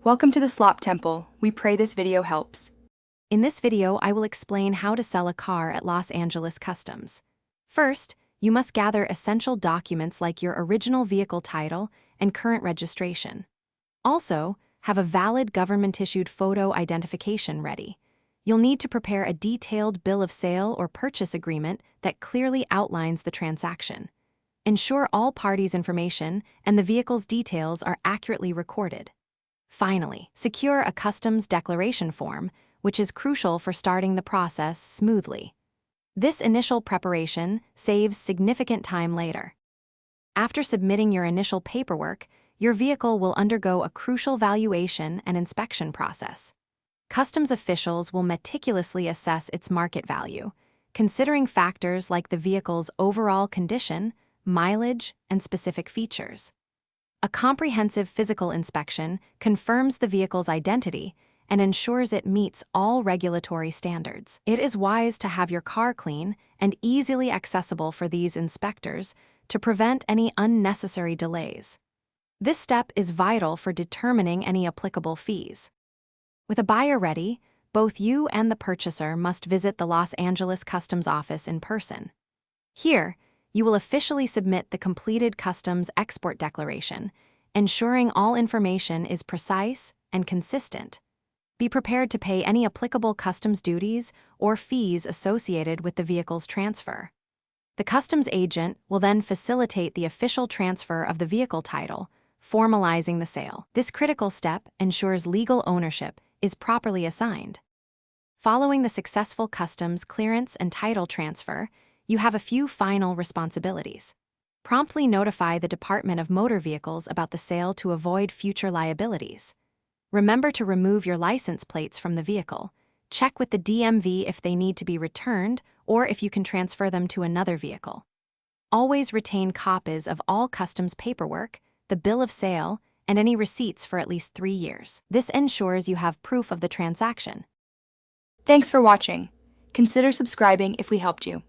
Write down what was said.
Welcome to the Slop Temple. We pray this video helps. In this video, I will explain how to sell a car at Los Angeles Customs. First, you must gather essential documents like your original vehicle title and current registration. Also, have a valid government-issued photo identification ready. You'll need to prepare a detailed bill of sale or purchase agreement that clearly outlines the transaction. Ensure all parties' information and the vehicle's details are accurately recorded. Finally, secure a customs declaration form, which is crucial for starting the process smoothly. This initial preparation saves significant time later. After submitting your initial paperwork, your vehicle will undergo a crucial valuation and inspection process. Customs officials will meticulously assess its market value, considering factors like the vehicle's overall condition, mileage, and specific features. A comprehensive physical inspection confirms the vehicle's identity and ensures it meets all regulatory standards. It is wise to have your car clean and easily accessible for these inspectors to prevent any unnecessary delays. This step is vital for determining any applicable fees. With a buyer ready, both you and the purchaser must visit the Los Angeles Customs office in person. Here, you will officially submit the completed customs export declaration, ensuring all information is precise and consistent. Be prepared to pay any applicable customs duties or fees associated with the vehicle's transfer. The customs agent will then facilitate the official transfer of the vehicle title, formalizing the sale. This critical step ensures legal ownership is properly assigned. Following the successful customs clearance and title transfer, you have a few final responsibilities. Promptly notify the Department of Motor Vehicles about the sale to avoid future liabilities. Remember to remove your license plates from the vehicle. Check with the DMV if they need to be returned or if you can transfer them to another vehicle. Always retain copies of all customs paperwork, the bill of sale, and any receipts for at least 3 years. This ensures you have proof of the transaction. Thanks for watching. Consider subscribing if we helped you.